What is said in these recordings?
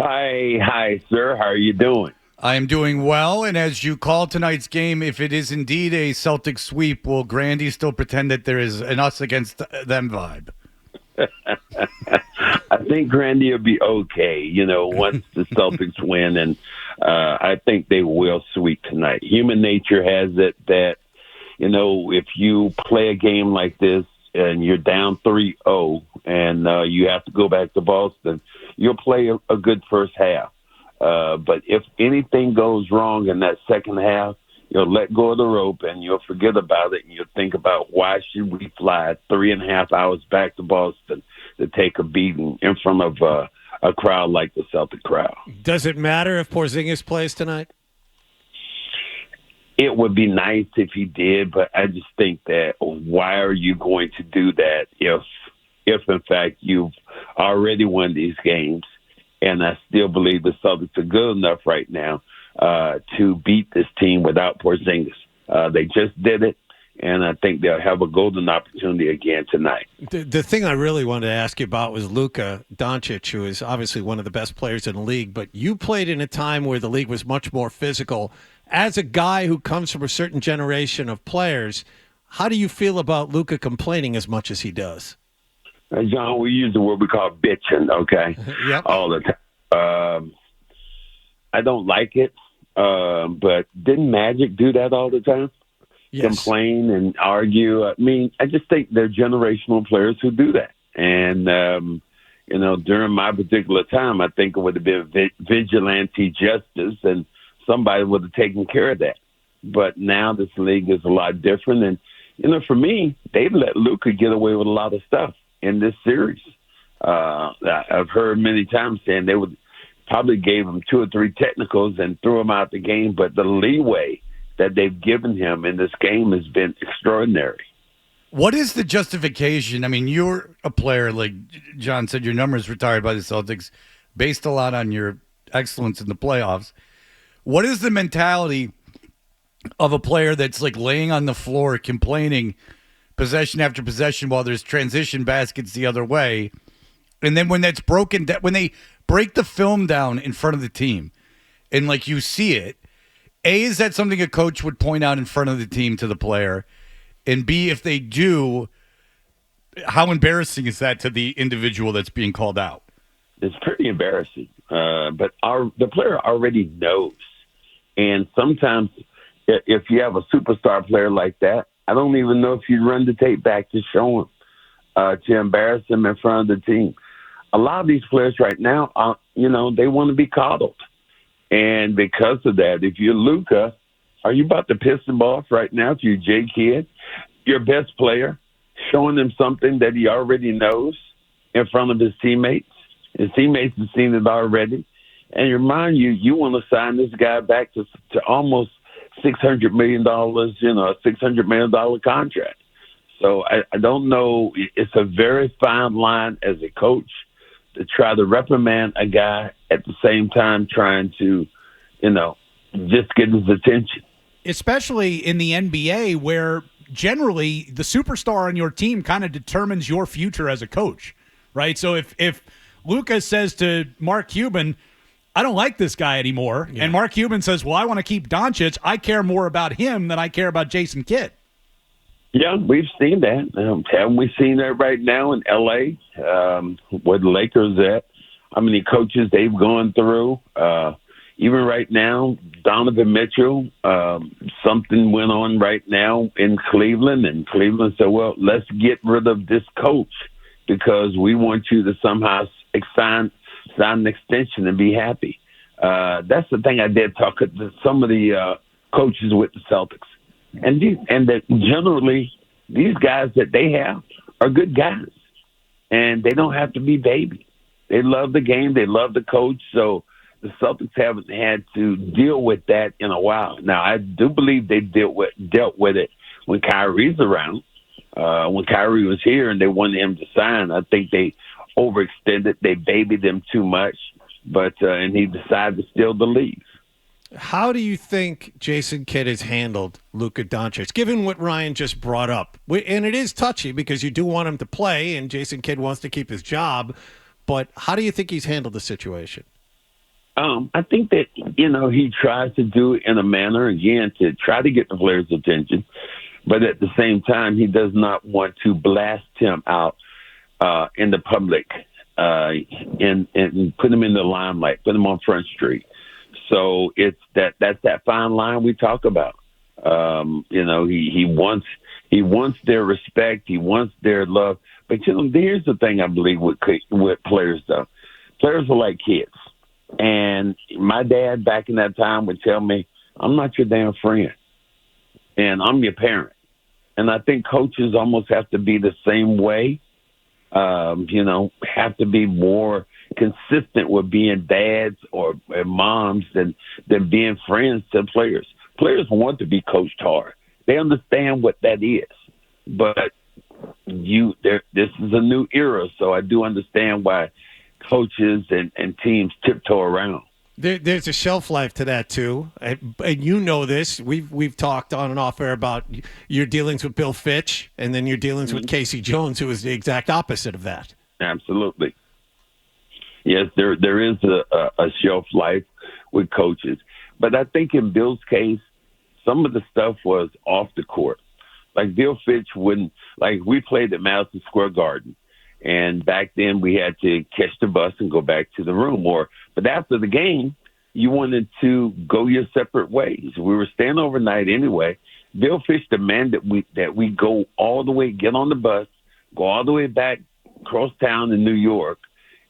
Hi, sir. How are you doing? I am doing well, and as you call tonight's game, if it is indeed a Celtic sweep, will Grandy still pretend that there is an us against them vibe? I think Grandy will be okay, once the Celtics win, and I think they will sweep tonight. Human nature has it that, if you play a game like this and you're down 3-0 and you have to go back to Boston, you'll play a good first half. But if anything goes wrong in that second half, you'll let go of the rope and you'll forget about it and you'll think about why should we fly 3.5 hours back to Boston to take a beating in front of a crowd like the Celtic crowd. Does it matter if Porzingis plays tonight? It would be nice if he did, but I just think that why are you going to do that if in fact you've already won these games? And I still believe the Celtics are good enough right now to beat this team without Porzingis. They just did it, and I think they'll have a golden opportunity again tonight. The thing I really wanted to ask you about was Luka Doncic, who is obviously one of the best players in the league, but you played in a time where the league was much more physical. As a guy who comes from a certain generation of players, how do you feel about Luka complaining as much as he does? John, we use the word we call bitching, okay? Yep. All the time. I don't like it, but didn't Magic do that all the time? Yes. Complain and argue. I mean, I just think they're generational players who do that. And, during my particular time, I think it would have been vigilante justice and somebody would have taken care of that. But now this league is a lot different. And, for me, they've let Luka get away with a lot of stuff in this series. I've heard many times saying they would probably gave him 2 or 3 technicals and threw him out the game, but the leeway that they've given him in this game has been extraordinary. What is the justification? I mean, you're a player, like John said, your numbers retired by the Celtics, based a lot on your excellence in the playoffs. What is the mentality of a player that's like laying on the floor complaining possession after possession while there's transition baskets the other way? And then when that's broken, when they break the film down in front of the team and like you see it, A, is that something a coach would point out in front of the team to the player? And B, if they do, how embarrassing is that to the individual that's being called out? It's pretty embarrassing. But the player already knows. And sometimes if you have a superstar player like that, I don't even know if you run the tape back to show him, to embarrass him in front of the team. A lot of these players right now, they want to be coddled. And because of that, if you're Luka, are you about to piss him off right now if you're J. Kidd, your best player, showing him something that he already knows in front of his teammates? His teammates have seen it already. And remind you want to sign this guy back to almost $600 million, a $600 million contract. So I don't know. It's a very fine line as a coach to try to reprimand a guy at the same time trying to, just get his attention. Especially in the NBA where generally the superstar on your team kind of determines your future as a coach, right? So if Luka says to Mark Cuban, I don't like this guy anymore, and Mark Cuban says, well, I want to keep Doncic, I care more about him than I care about Jason Kidd. Yeah, we've seen that. Haven't we seen that right now in L.A., where the Lakers at? How many coaches they've gone through? Even right now, Donovan Mitchell, something went on right now in Cleveland, and Cleveland said, well, let's get rid of this coach because we want you to somehow sign an extension and be happy. That's the thing I did talk to some of the coaches with the Celtics. And that generally these guys that they have are good guys, and they don't have to be baby. They love the game. They love the coach. So the Celtics haven't had to deal with that in a while. Now, I do believe they dealt with it when Kyrie's around. When Kyrie was here and they wanted him to sign, I think they overextended. They babied him too much, and he decided to still leave. How do you think Jason Kidd has handled Luka Doncic, given what Ryan just brought up? And it is touchy because you do want him to play, and Jason Kidd wants to keep his job. But how do you think he's handled the situation? I think that, he tries to do it in a manner, again, to try to get the players' attention. But at the same time, he does not want to blast him out in the public and put him in the limelight, put him on Front Street. So that's that fine line we talk about. He wants their respect, he wants their love. But here's the thing I believe with players, though. Players are like kids. And my dad back in that time would tell me, I'm not your damn friend, and I'm your parent. And I think coaches almost have to be the same way, have to be more consistent with being dads or moms than being friends to players. Players want to be coached hard. They understand what that is. But this is a new era, so I do understand why coaches and teams tiptoe around. There's a shelf life to that too, and you know this. We've talked on and off air about your dealings with Bill Fitch, and then your dealings with Casey Jones, who is the exact opposite of that. Absolutely. Yes, there is a shelf life with coaches, but I think in Bill's case, some of the stuff was off the court. Like Bill Fitch wouldn't, like we played at Madison Square Garden. And back then we had to catch the bus and go back to the room. But after the game, you wanted to go your separate ways. We were staying overnight anyway. Bill Fish demanded that we go all the way, get on the bus, go all the way back across town in New York,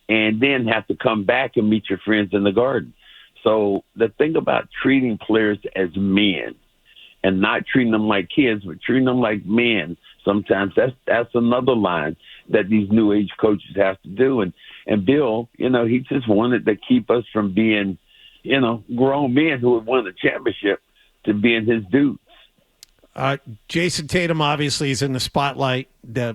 and then have to come back and meet your friends in the garden. So the thing about treating players as men and not treating them like kids, but treating them like men, sometimes that's another line that these new age coaches have to do. And Bill, he just wanted to keep us from being, grown men who had won the championship to being his dudes. Jayson Tatum obviously is in the spotlight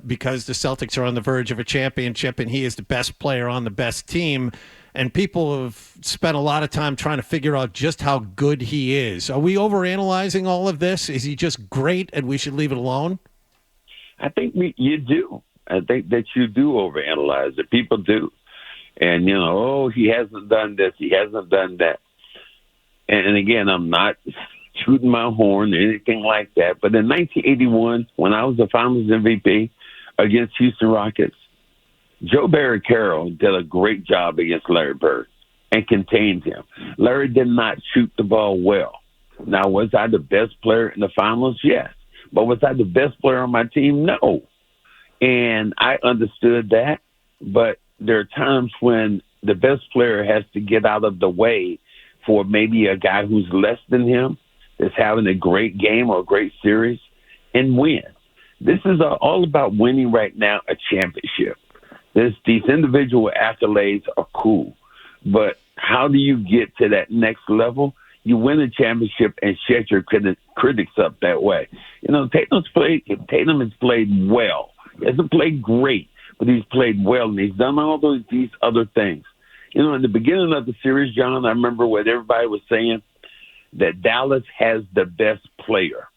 because the Celtics are on the verge of a championship, and he is the best player on the best team. And people have spent a lot of time trying to figure out just how good he is. Are we overanalyzing all of this? Is he just great and we should leave it alone? I think you do. I think that you do overanalyze it. People do. And, he hasn't done this, he hasn't done that. And again, I'm not shooting my horn or anything like that. But in 1981, when I was the Finals MVP against Houston Rockets, Joe Barry Carroll did a great job against Larry Bird and contained him. Larry did not shoot the ball well. Now, was I the best player in the Finals? Yes. But was I the best player on my team? No. And I understood that. But there are times when the best player has to get out of the way for maybe a guy who's less than him, that's having a great game or a great series, and win. This is all about winning right now, a championship. These individual accolades are cool, but how do you get to that next level? You win a championship and shut your critics up that way. Tatum has played well. He hasn't played great, but he's played well, and he's done all these other things. In the beginning of the series, John, I remember what everybody was saying, that Dallas has the best player.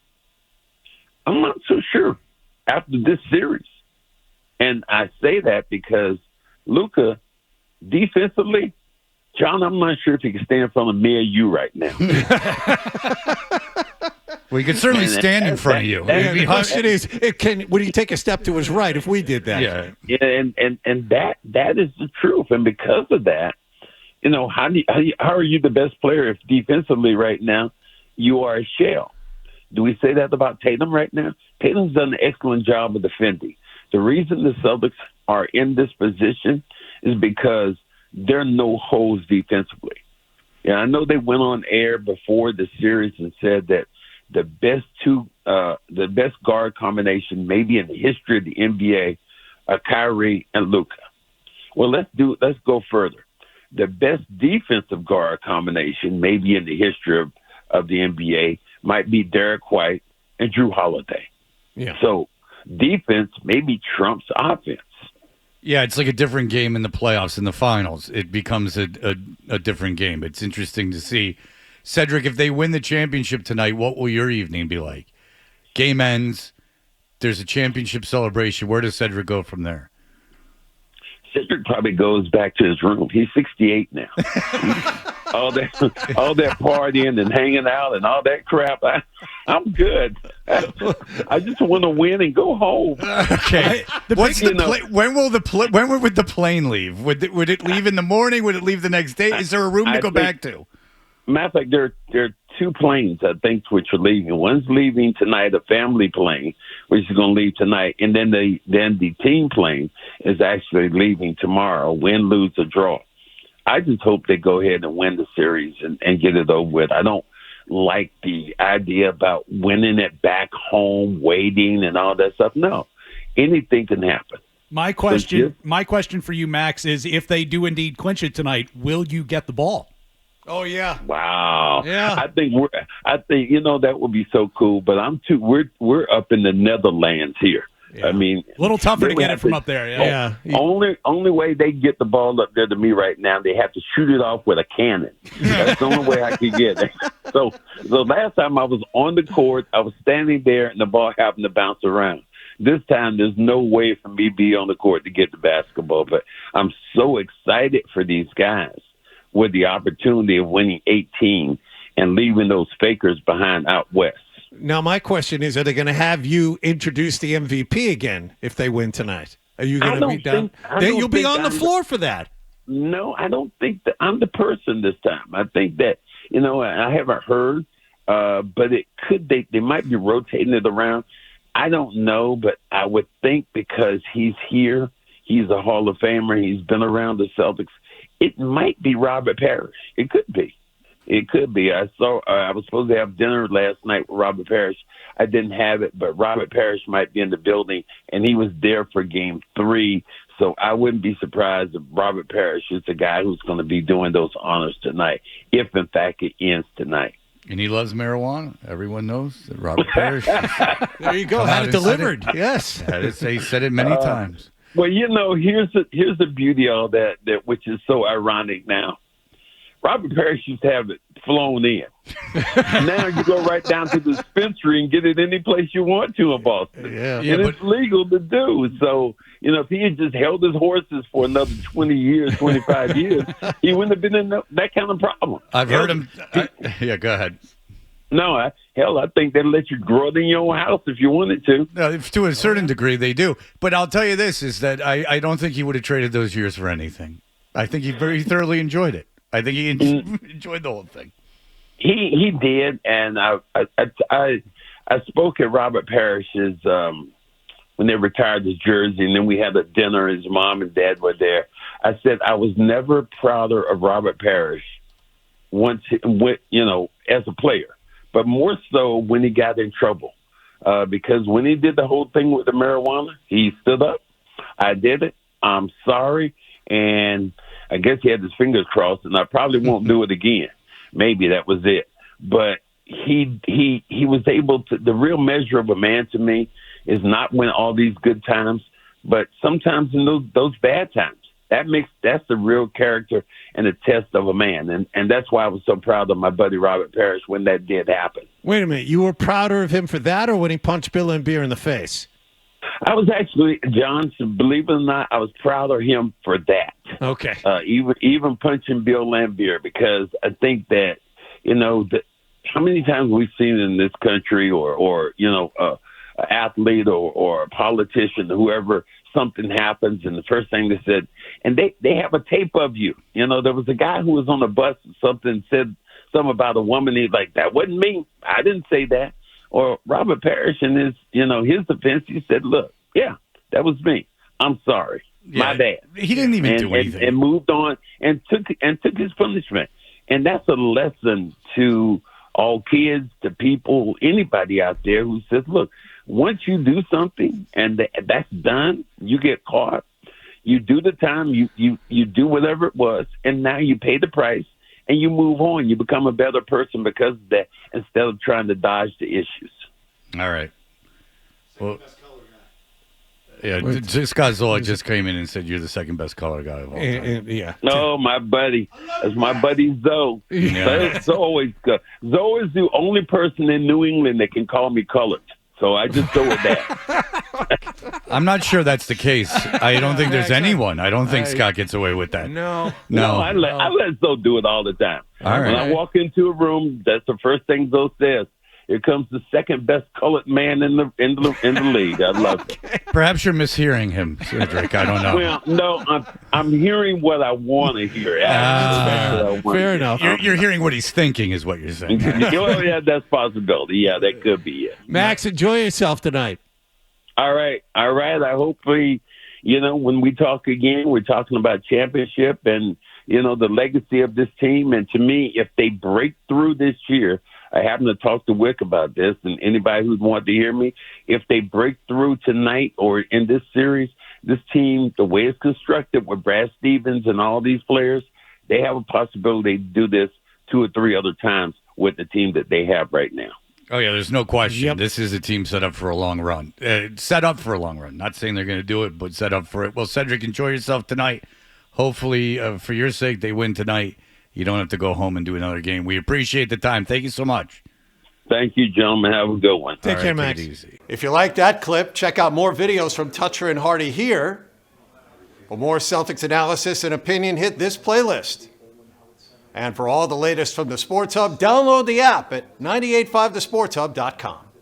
I'm not so sure after this series. And I say that because Luka, defensively, John, I'm not sure if he can stand in front of me or you right now. Well, he could certainly stand in front of you. The question is, would he take a step to his right if we did that? Yeah, and that is the truth. And because of that, how are you the best player if defensively right now you are a shell? Do we say that about Tatum right now? Tatum's done an excellent job of defending. The reason the Celtics are in this position is because there are no holes defensively. Yeah, I know they went on air before the series and said that the best guard combination maybe in the history of the NBA are Kyrie and Luka. Well, let's go further. The best defensive guard combination maybe in the history of the NBA might be Derek White and Drew Holiday. Yeah. So defense maybe trumps offense. Yeah, it's like a different game in the playoffs. In the finals, it becomes a different game. It's interesting to see. Cedric, if they win the championship tonight, what will your evening be like? Game ends. There's a championship celebration. Where does Cedric go from there? Cedric probably goes back to his room. He's 68 now. all that partying and hanging out and all that crap. I'm good. I just want to win and go home. Okay. When would the plane leave? Would it leave in the morning? Would it leave the next day? Is there a room to go back to? Matter of fact, there are two planes, I think, which are leaving. One's leaving tonight, a family plane, which is going to leave tonight. And then the team plane is actually leaving tomorrow, win, lose, or draw. I just hope they go ahead and win the series and get it over with. I don't like the idea about winning it back home, waiting, and all that stuff. No, anything can happen. My question for you, Max, is if they do indeed clinch it tonight, will you get the ball? Oh yeah! Wow. Yeah. I think that would be so cool. But we're up in the Netherlands here. Yeah. I mean, a little tougher to get it from up there. Yeah. Only way they get the ball up there to me right now, they have to shoot it off with a cannon. That's the only way I could get it. So the last time I was on the court, I was standing there and the ball happened to bounce around. This time, there's no way for me to be on the court to get the basketball. But I'm so excited for these guys with the opportunity of winning 18 and leaving those fakers behind out west. Now, my question is, are they going to have you introduce the MVP again if they win tonight? Are you going to be done? You'll be on the floor for that. No, I don't think that I'm the person this time. I think that, I haven't heard, but it could, they might be rotating it around. I don't know, but I would think because he's here, he's a Hall of Famer, he's been around the Celtics, it might be Robert Parish. It could be. I was supposed to have dinner last night with Robert Parish. I didn't have it, but Robert Parish might be in the building, and he was there for Game 3. So I wouldn't be surprised if Robert Parish is the guy who's going to be doing those honors tonight, if in fact it ends tonight. And he loves marijuana. Everyone knows that Robert Parish. There you go. Had it delivered. Yes. He said it many times. Well, here's the beauty of all that which is so ironic now. Robert Parish used to have it flown in. Now you go right down to the dispensary and get it any place you want to in Boston. Yeah. And it's legal to do. So, if he had just held his horses for another 20 years, 25 years, he wouldn't have been in that kind of problem. I've heard him. Go ahead. No, I think they'd let you grow it in your own house if you wanted to. To a certain degree, they do. But I'll tell you this, is that I don't think he would have traded those years for anything. I think he very thoroughly enjoyed it. I think he enjoyed the whole thing. He did, and I spoke at Robert Parish's when they retired his jersey, and then we had a dinner. His mom and dad were there. I said I was never prouder of Robert Parish as a player, but more so when he got in trouble. Because when he did the whole thing with the marijuana, he stood up. I did it. I'm sorry. And I guess he had his fingers crossed, and I probably won't do it again. Maybe that was it. But he was able to – the real measure of a man to me is not when all these good times, but sometimes in those bad times. That's the real character and the test of a man. And that's why I was so proud of my buddy Robert Parish when that did happen. Wait a minute. You were prouder of him for that or when he punched Bill Laimbeer in the face? I was actually, John, believe it or not, I was proud of him for that. Okay. Even punching Bill Laimbeer, because I think that, how many times we've seen in this country or an athlete or a politician, whoever, something happens and the first thing they said, and they have a tape of you. There was a guy who was on the bus and said something about a woman. He's like, that wasn't me. I didn't say that. Or Robert Parish in his defense, he said, look, yeah, that was me. I'm sorry. Yeah, my bad. He didn't even do anything. And moved on and took his punishment. And that's a lesson to all kids, to people, anybody out there who says, look, once you do something and that's done, you get caught, you do the time, you do whatever it was, and now you pay the price. And you move on. You become a better person because of that instead of trying to dodge the issues. All right. Well, yeah, Scott Zola just came in and said you're the second best color guy of all time. Yeah. No, my buddy. That's my buddy Zoe. Yeah. Zoe is the only person in New England that can call me colored. So I just go with that. I'm not sure that's the case. I don't think there's anyone. I don't think Scott gets away with that. No. I let Zoe do it all the time. All right. When I walk into a room, that's the first thing Zoe says. Here comes the second best colored man in the league. I love it. Perhaps you're mishearing him, Cedric. I don't know. Well, no, I'm hearing what I want to hear. Fair enough. You're hearing what he's thinking, is what you're saying. Well, yeah, that's a possibility. Yeah, that could be it. Max, enjoy yourself tonight. All right. I hopefully, when we talk again, we're talking about championship and, the legacy of this team. And to me, if they break through this year, I happen to talk to Wick about this, and anybody who'd want to hear me, if they break through tonight or in this series, this team, the way it's constructed with Brad Stevens and all these players, they have a possibility to do this 2 or 3 other times with the team that they have right now. Oh, yeah, there's no question. Yep. This is a team set up for a long run. Set up for a long run. Not saying they're going to do it, but set up for it. Well, Cedric, enjoy yourself tonight. Hopefully, for your sake, they win tonight. You don't have to go home and do another game. We appreciate the time. Thank you so much. Thank you, gentlemen. Have a good one. Take care, Take Max. it easy. If you like that clip, check out more videos from Toucher and Hardy here. For more Celtics analysis and opinion, hit this playlist. And for all the latest from the Sports Hub, download the app at 985thesportshub.com.